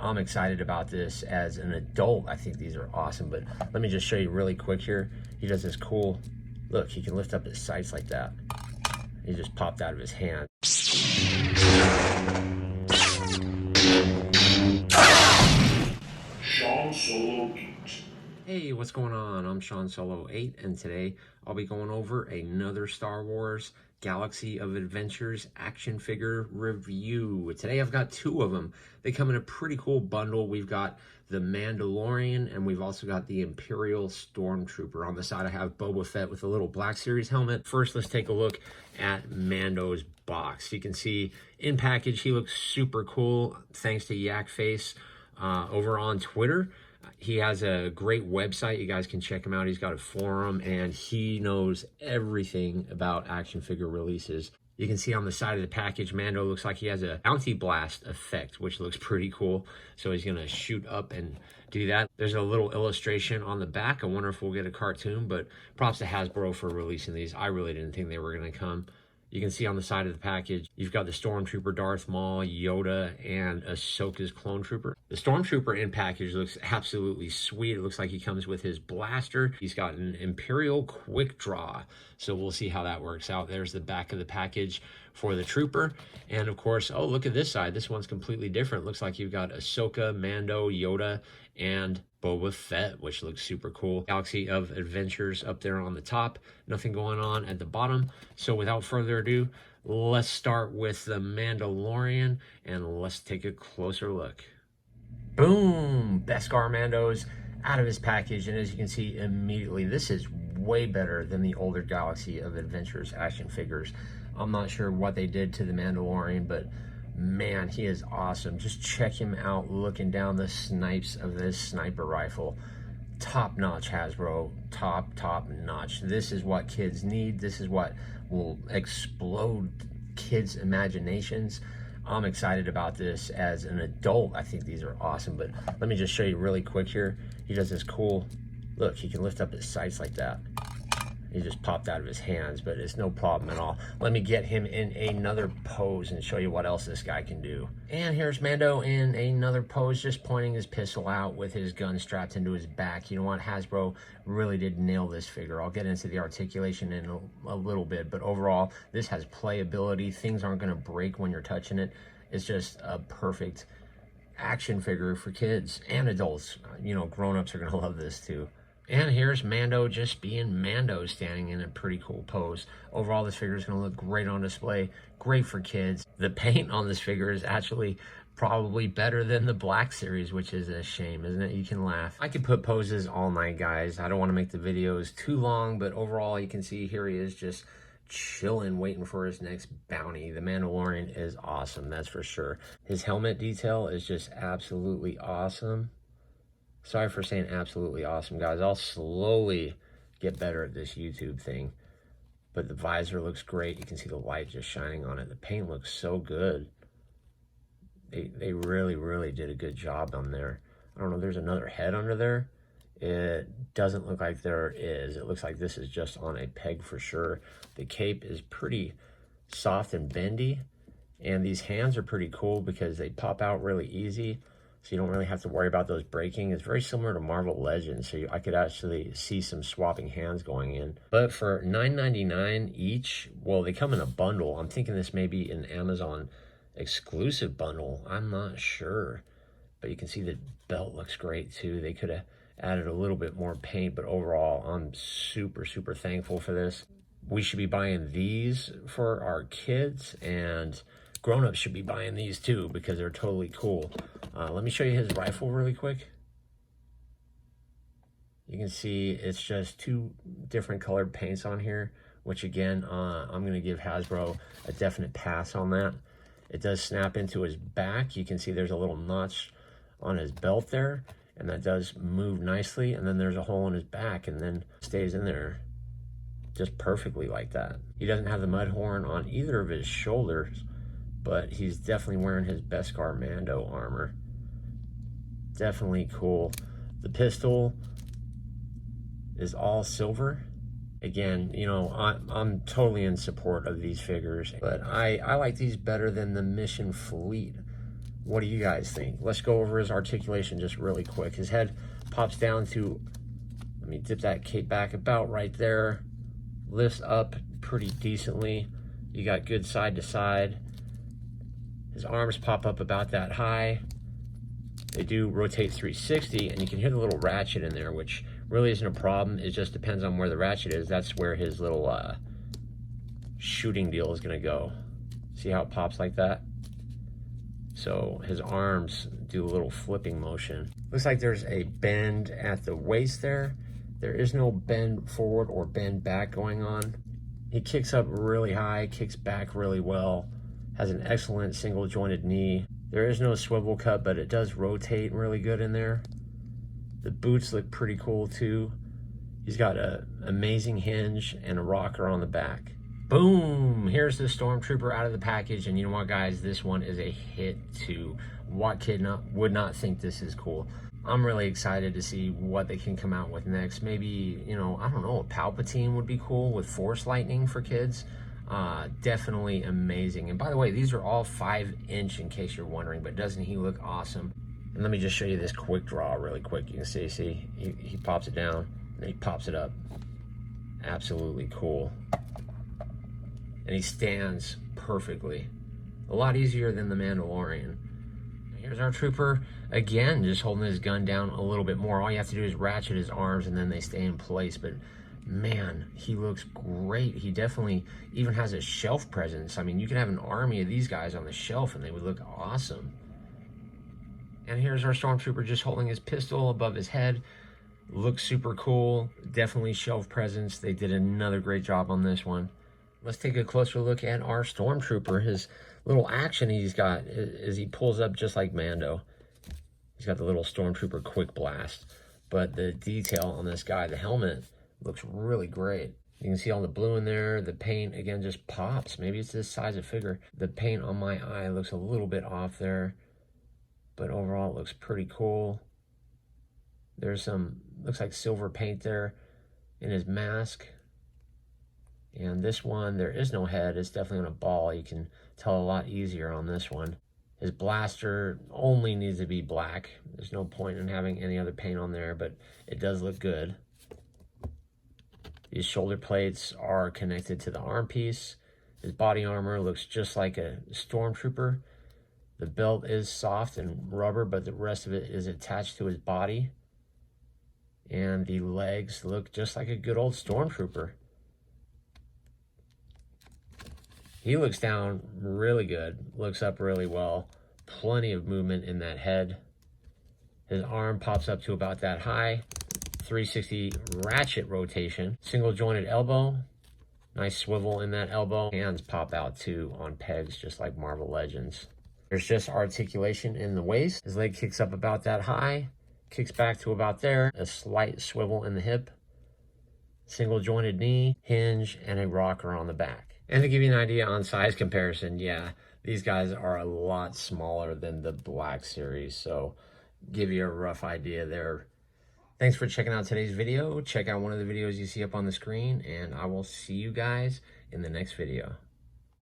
I'm excited about this as an adult. I think these are awesome, but let me just show you really quick here. He does this cool, look, he can lift up his sights like that. He just popped out of his hand. Sean Solo Geeks. Hey, what's going on? I'm Sean Solo 8, and today I'll be going over another Star Wars Galaxy of Adventures action figure review. Today I've got two of them. They come in a pretty cool bundle. We've got the Mandalorian, and we've also got the Imperial Stormtrooper. On the side I have Boba Fett with a little Black Series helmet. First, let's take a look at Mando's box. You can see in package he looks super cool, thanks to Yak Face over on Twitter. He has a great website. You guys can check him out. He's got a forum, and he knows everything about action figure releases. You can see on the side of the package, Mando looks like he has a bounty blast effect, which looks pretty cool. So he's going to shoot up and do that. There's a little illustration on the back. I wonder if we'll get a cartoon, but props to Hasbro for releasing these. I really didn't think they were going to come. You can see on the side of the package, you've got the Stormtrooper, Darth Maul, Yoda, and Ahsoka's clone trooper. The Stormtrooper in package looks absolutely sweet. It looks like he comes with his blaster. He's got an Imperial quick draw, so we'll see how that works out. There's the back of the package for the trooper. And of course, oh, look at this side. This one's completely different. Looks like you've got Ahsoka, Mando, Yoda, and Boba Fett, which looks super cool. Galaxy of Adventures up there on the top. Nothing going on at the bottom. So without further ado, let's start with the Mandalorian, and let's take a closer look. Boom! Beskar Mando's out of his package, and as you can see immediately, this is way better than the older Galaxy of Adventures action figures. I'm not sure what they did to the Mandalorian, but man, he is awesome. Just check him out looking down the snipes of this sniper rifle. Top notch, Hasbro. Top notch. This is what kids need. This is what will explode kids' imaginations. I'm excited about this as an adult. I think these are awesome, but let me just show you really quick here. He does this cool, look, he can lift up his sights like that. He just popped out of his hands, but it's no problem at all. Let me get him in another pose and show you what else this guy can do. And here's Mando in another pose, just pointing his pistol out with his gun strapped into his back. You know what? Hasbro really did nail this figure. I'll get into the articulation in a little bit, but overall, this has playability. Things aren't going to break when you're touching it. It's just a perfect action figure for kids and adults. You know, grown-ups are going to love this too. And here's Mando just being Mando, standing in a pretty cool pose. Overall, this figure is going to look great on display, great for kids. The paint on this figure is actually probably better than the Black Series, which is a shame, isn't it? You can laugh. I could put poses all night, guys. I don't want to make the videos too long, but overall, you can see here he is just chilling, waiting for his next bounty. The Mandalorian is awesome, that's for sure. His helmet detail is just absolutely awesome. Sorry for saying absolutely awesome, guys. I'll slowly get better at this YouTube thing. But the visor looks great. You can see the light just shining on it. The paint looks so good. They really did a good job on there. I don't know, there's another head under there. It doesn't look like there is. It looks like this is just on a peg for sure. The cape is pretty soft and bendy. And these hands are pretty cool because they pop out really easy. So you don't really have to worry about those breaking. It's very similar to Marvel Legends, so I could actually see some swapping hands going in. But for $9.99 each, well, they come in a bundle. I'm thinking this may be an Amazon exclusive bundle. I'm not sure. But you can see the belt looks great too. They could have added a little bit more paint, but overall, I'm super thankful for this. We should be buying these for our kids, and grown-ups should be buying these too because they're totally cool. Let me show you his rifle really quick. You can see it's just two different colored paints on here, which again, I'm going to give Hasbro a definite pass on that. It does snap into his back. You can see there's a little notch on his belt there, and that does move nicely. And then there's a hole in his back, and then stays in there just perfectly like that. He doesn't have the mud horn on either of his shoulders, but he's definitely wearing his Beskar Mando armor. Definitely cool. The pistol is all silver. Again, you know, I'm totally in support of these figures, but I like these better than the Mission Fleet. What do you guys think? Let's go over his articulation just really quick. His head pops down to, let me dip that cape back about right there. Lifts up pretty decently. You got good side to side. His arms pop up about that high. They do rotate 360, and you can hear the little ratchet in there, which really isn't a problem. It just depends on where the ratchet is. That's where his little shooting deal is gonna go. See how it pops like that? So his arms do a little flipping motion. Looks like there's a bend at the waist there. There is no bend forward or bend back going on. He kicks up really high, kicks back really well, has an excellent single jointed knee. There is no swivel cut, but it does rotate really good in there. The boots look pretty cool too. He's got an amazing hinge and a rocker on the back. Boom! Here's the Stormtrooper out of the package, and you know what, guys? This one is a hit too. What kid would not think this is cool? I'm really excited to see what they can come out with next. Maybe, you know, I don't know, a Palpatine would be cool with Force Lightning for kids. Definitely amazing. And by the way, these are all 5-inch in case you're wondering, but doesn't he look awesome? And let me just show you this quick draw really quick. You can see, he pops it down, and he pops it up. Absolutely cool. And he stands perfectly. A lot easier than the Mandalorian. Here's our trooper, again, just holding his gun down a little bit more. All you have to do is ratchet his arms and then they stay in place. But man, he looks great. He definitely even has a shelf presence. I mean, you could have an army of these guys on the shelf and they would look awesome. And here's our Stormtrooper just holding his pistol above his head. Looks super cool. Definitely shelf presence. They did another great job on this one. Let's take a closer look at our Stormtrooper. His little action he's got is he pulls up just like Mando. He's got the little Stormtrooper quick blast. But the detail on this guy, the helmet, looks really great. You can see all the blue in there. The paint, again, just pops. Maybe it's this size of figure. The paint on my eye looks a little bit off there. But overall, it looks pretty cool. There's some, looks like silver paint there in his mask. And this one, there is no head. It's definitely on a ball. You can tell a lot easier on this one. His blaster only needs to be black. There's no point in having any other paint on there, but it does look good. These shoulder plates are connected to the arm piece. His body armor looks just like a Stormtrooper. The belt is soft and rubber, but the rest of it is attached to his body. And the legs look just like a good old Stormtrooper. He looks down really good, looks up really well. Plenty of movement in that head. His arm pops up to about that high. 360 ratchet rotation. Single jointed elbow. Nice swivel in that elbow. Hands pop out too on pegs, just like Marvel Legends. There's just articulation in the waist. His leg kicks up about that high. Kicks back to about there. A slight swivel in the hip. Single jointed knee, hinge, and a rocker on the back. And to give you an idea on size comparison, yeah, these guys are a lot smaller than the Black Series. So give you a rough idea there. Thanks for checking out today's video. Check out one of the videos you see up on the screen, and I will see you guys in the next video.